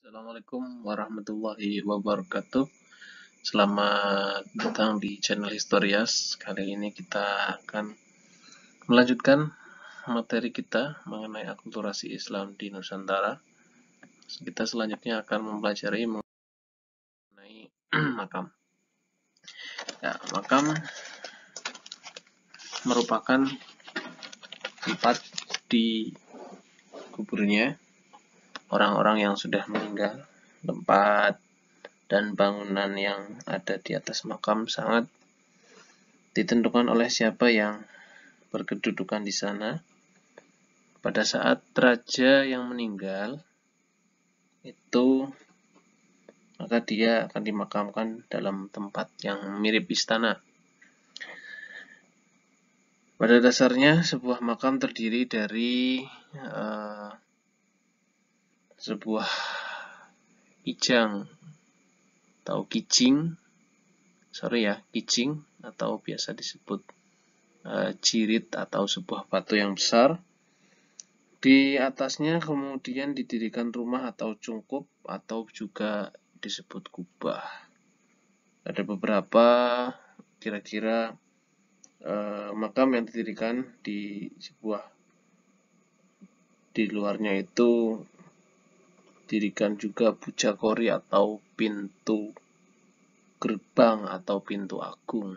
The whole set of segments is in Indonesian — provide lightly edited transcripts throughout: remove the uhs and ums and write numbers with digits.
Assalamualaikum warahmatullahi wabarakatuh. Selamat datang di channel Historias. Kali ini kita akan melanjutkan materi kita mengenai akulturasi Islam di Nusantara. Kita selanjutnya akan mempelajari mengenai makam. Ya, makam merupakan tempat di kuburnya orang-orang yang sudah meninggal. Tempat dan bangunan yang ada di atas makam sangat ditentukan oleh siapa yang berkedudukan di sana. Pada saat raja yang meninggal itu, maka dia akan dimakamkan dalam tempat yang mirip istana. Pada dasarnya sebuah makam terdiri dari sebuah kijang atau kijing atau biasa disebut jirit atau sebuah batu yang besar. Di atasnya kemudian didirikan rumah atau cungkup atau juga disebut kubah. Ada beberapa kira-kira makam yang didirikan di luarnya itu didirikan juga bujakori atau pintu gerbang atau pintu agung.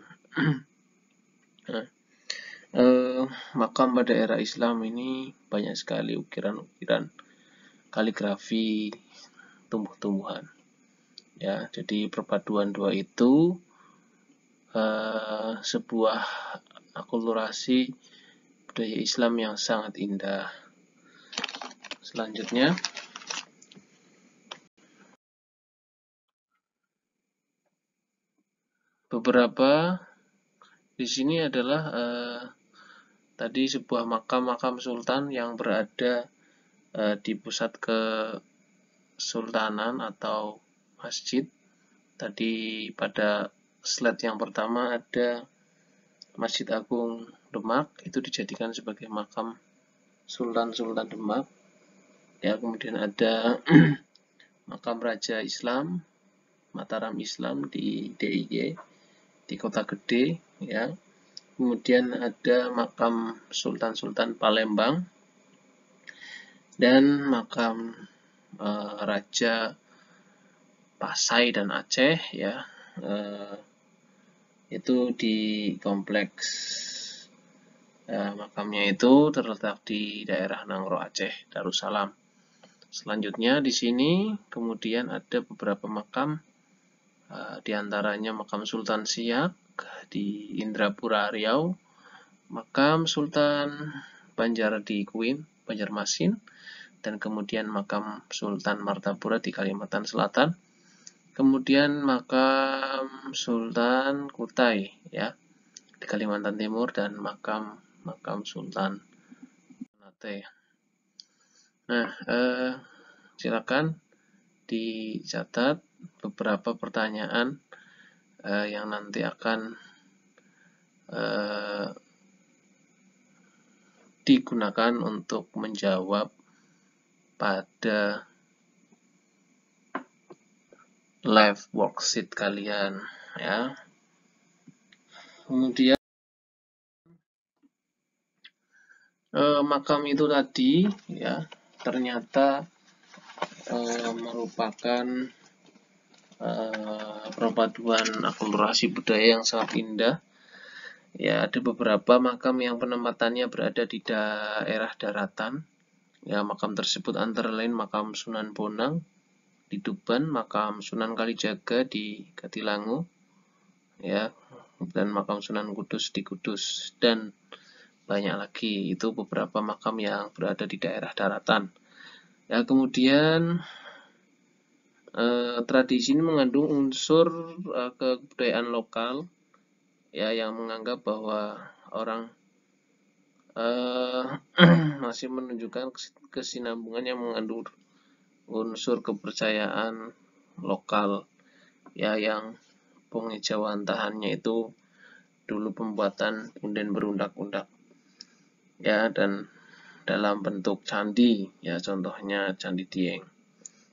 Makam pada era Islam ini banyak sekali ukiran-ukiran kaligrafi tumbuh-tumbuhan. Ya, jadi perpaduan dua itu sebuah akulturasi budaya Islam yang sangat indah. Selanjutnya, beberapa di sini adalah tadi sebuah makam sultan yang berada di pusat kesultanan atau masjid. Tadi pada slide yang pertama ada Masjid Agung Demak, itu dijadikan sebagai makam Sultan Demak. Ya, kemudian ada makam Raja Islam Mataram Islam di DIY di Kota Gede, ya. Kemudian ada makam Sultan Palembang dan makam Raja Pasai dan Aceh, ya. Itu di kompleks makamnya itu terletak di daerah Nangro Aceh, Darussalam. Selanjutnya di sini kemudian ada beberapa makam, di antaranya makam Sultan Siak di Indrapura Riau, makam Sultan Banjar di Kuin, Banjarmasin, dan kemudian makam Sultan Martapura di Kalimantan Selatan. Kemudian makam Sultan Kutai, ya, di Kalimantan Timur, dan makam Sultan Ternate. Nah, silakan dicatat beberapa pertanyaan yang nanti akan digunakan untuk menjawab pada live worksheet kalian, ya. Kemudian makam itu tadi, ya, ternyata merupakan perpaduan akulturasi budaya yang sangat indah. Ya, ada beberapa makam yang penempatannya berada di daerah daratan. Ya, makam tersebut antara lain makam Sunan Bonang di Tuban, makam Sunan Kalijaga di Katilangu, ya, dan makam Sunan Kudus di Kudus, dan banyak lagi. Itu beberapa makam yang berada di daerah daratan. Ya, kemudian tradisi ini mengandung unsur kebudayaan lokal, ya, yang menganggap bahwa orang masih menunjukkan kesinambungan yang mengandung unsur kepercayaan lokal, ya, yang pengejauhan tahannya itu dulu pembuatan punden berundak-undak, ya, dan dalam bentuk candi, ya, contohnya Candi Dieng.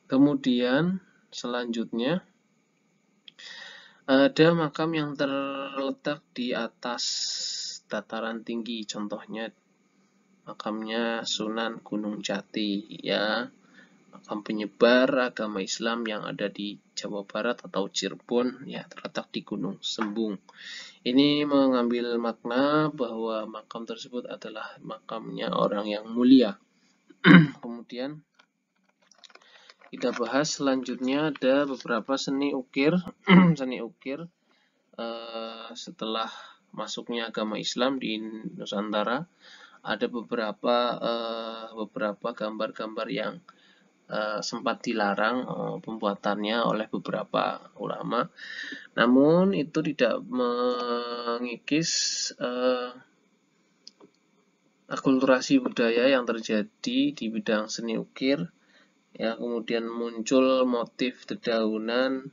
Kemudian selanjutnya ada makam yang terletak di atas dataran tinggi, contohnya makamnya Sunan Gunung Jati, ya, makam penyebar agama Islam yang ada di Jawa Barat atau Cirebon, ya, terletak di Gunung Sembung. Ini mengambil makna bahwa makam tersebut adalah makamnya orang yang mulia. Kemudian kita bahas selanjutnya ada beberapa seni ukir. Seni ukir setelah masuknya agama Islam di Nusantara, ada beberapa gambar-gambar yang sempat dilarang pembuatannya oleh beberapa ulama. Namun itu tidak mengikis akulturasi budaya yang terjadi di bidang seni ukir. Ya, kemudian muncul motif dedaunan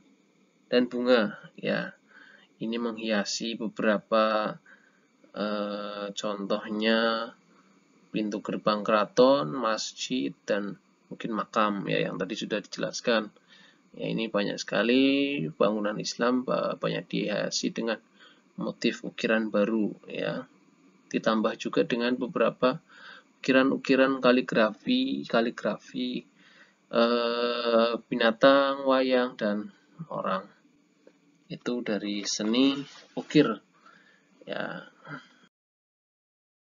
dan bunga, ya. Ini menghiasi beberapa contohnya pintu gerbang keraton, masjid, dan mungkin makam, ya, yang tadi sudah dijelaskan. Ya, ini banyak sekali bangunan Islam banyak dihiasi dengan motif ukiran baru, ya. Ditambah juga dengan beberapa ukiran-ukiran kaligrafi binatang, wayang, dan orang. Itu dari seni ukir, ya.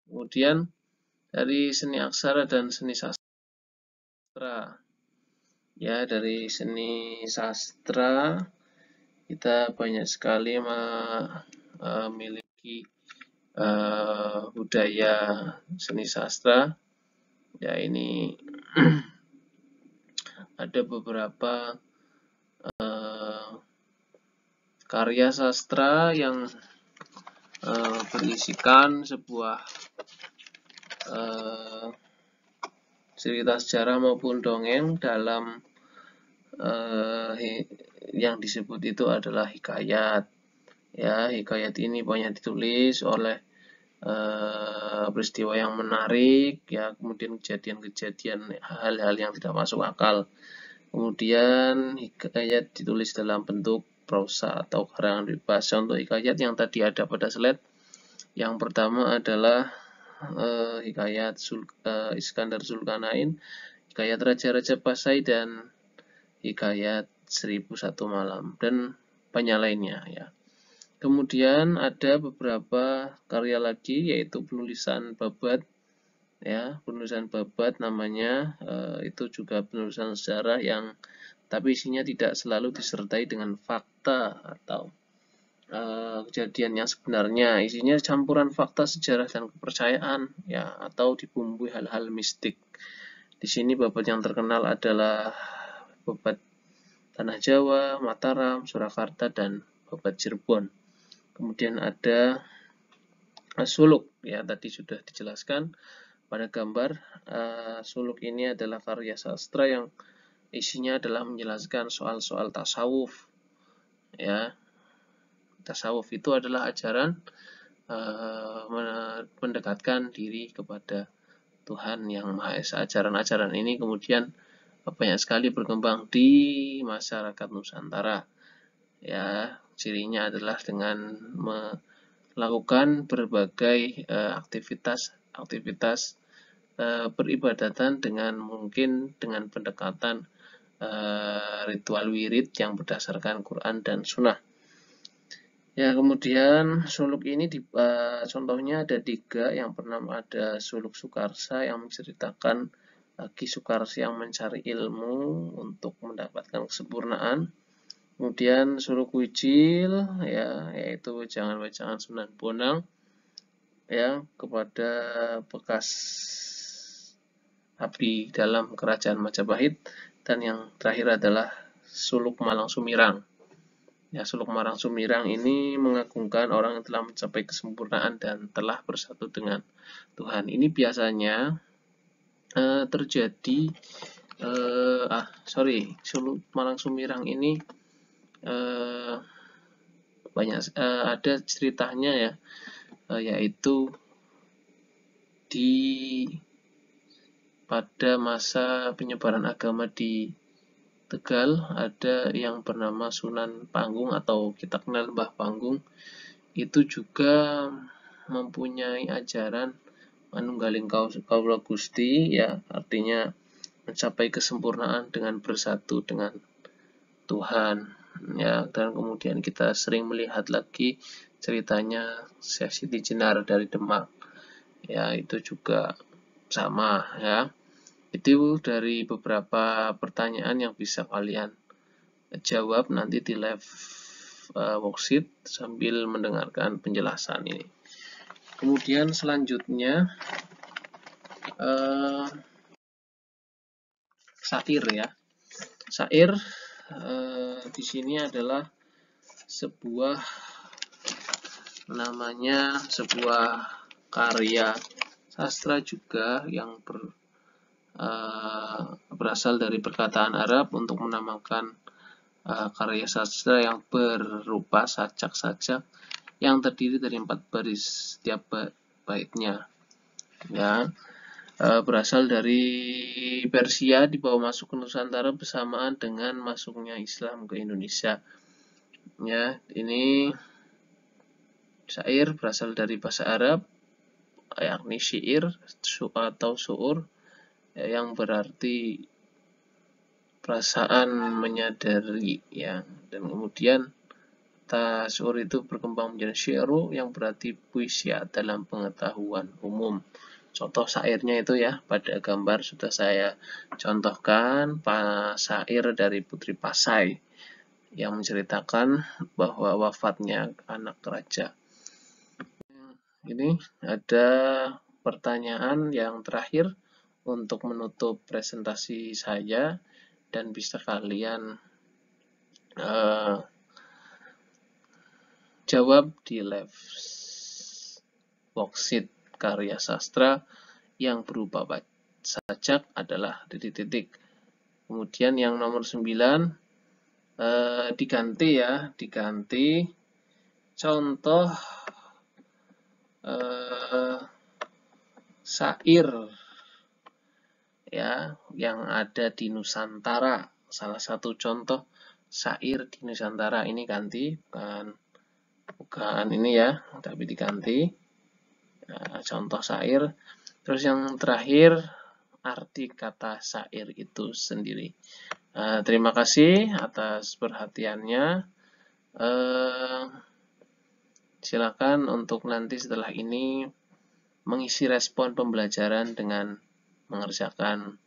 Kemudian dari seni aksara dan seni sastra, ya, dari seni sastra kita banyak sekali memiliki budaya seni sastra, ya. Ini ada beberapa karya sastra yang berisikan sebuah cerita sejarah maupun dongeng dalam yang disebut itu adalah hikayat. Ya, hikayat ini banyak ditulis oleh peristiwa yang menarik, ya, kemudian kejadian-kejadian hal-hal yang tidak masuk akal. Kemudian hikayat ditulis dalam bentuk prosa atau karangan bebas. Contoh hikayat yang tadi ada pada slide, yang pertama adalah hikayat Iskandar Zulkarnain, hikayat Raja-Raja Pasai, dan hikayat 1001 Malam, dan banyak lainnya, ya. Kemudian ada beberapa karya lagi, yaitu penulisan babat, ya, penulisan babat namanya. Itu juga penulisan sejarah yang tapi isinya tidak selalu disertai dengan fakta atau kejadian yang sebenarnya. Isinya campuran fakta, sejarah, dan kepercayaan, ya, atau dibumbui hal-hal mistik. Di sini babat yang terkenal adalah babat Tanah Jawa, Mataram, Surakarta, dan babat Cirebon. Kemudian ada suluk, ya, tadi sudah dijelaskan pada gambar. Suluk ini adalah karya sastra yang isinya adalah menjelaskan soal-soal tasawuf, ya. Tasawuf itu adalah ajaran mendekatkan diri kepada Tuhan Yang Maha Esa. Ajaran-ajaran ini kemudian banyak sekali berkembang di masyarakat Nusantara, ya. Cirinya adalah dengan melakukan berbagai aktivitas peribadatan dengan pendekatan ritual wirid yang berdasarkan Quran dan Sunnah. Ya, kemudian suluk ini contohnya ada 3. Yang pertama ada suluk Sukarsa yang menceritakan Ki Sukarsa yang mencari ilmu untuk mendapatkan kesempurnaan. Kemudian suluk Wijil, ya, yaitu wejangan-wejangan Sunan Bonang, ya, kepada bekas abdi dalam kerajaan Majapahit. Dan yang terakhir adalah suluk Malang Sumirang. Ya, suluk Malang Sumirang ini mengagungkan orang yang telah mencapai kesempurnaan dan telah bersatu dengan Tuhan. Ini biasanya terjadi suluk Malang Sumirang ini banyak ada ceritanya, ya, yaitu pada masa penyebaran agama di Tegal ada yang bernama Sunan Panggung atau kita kenal Mbah Panggung. Itu juga mempunyai ajaran manunggaling kaula Gusti, ya artinya mencapai kesempurnaan dengan bersatu dengan Tuhan, ya. Dan kemudian kita sering melihat lagi ceritanya Syekh Siti Jenar dari Demak, ya itu juga sama, ya. Itu dari beberapa pertanyaan yang bisa kalian jawab nanti di live worksheet sambil mendengarkan penjelasan ini. Kemudian selanjutnya syair, ya. Syair di sini adalah sebuah karya sastra juga yang berasal dari perkataan Arab untuk menamakan karya sastra yang berupa sajak-sajak yang terdiri dari 4 baris setiap baitnya, ya. Berasal dari Persia, dibawa masuk ke Nusantara bersamaan dengan masuknya Islam ke Indonesia, ya. Ini syair berasal dari bahasa Arab, yakni syair atau syu'ur, yang berarti perasaan menyadari, ya. Dan kemudian tasyur itu berkembang menjadi syi'ru yang berarti puisi dalam pengetahuan umum. Contoh syairnya itu, ya, pada gambar sudah saya contohkan syair dari Putri Pasai yang menceritakan bahwa wafatnya anak raja. Ini ada pertanyaan yang terakhir untuk menutup presentasi saya dan bisa kalian jawab di live worksheet karya sastra yang berupa sajak adalah titik-titik. Kemudian yang nomor 9 diganti, ya, diganti contoh syair, ya, yang ada di Nusantara. Salah satu contoh syair di Nusantara ini ganti, bukan ini, ya, tapi diganti. Contoh syair. Terus yang terakhir arti kata syair itu sendiri. Terima kasih atas perhatiannya. Silakan untuk nanti setelah ini mengisi respon pembelajaran dengan mengerjakan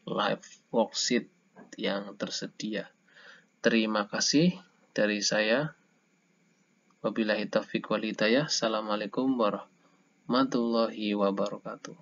live worksheet yang tersedia. Terima kasih dari saya. Wabillahi taufiq wal hidayah. Assalamualaikum warahmatullahi wabarakatuh.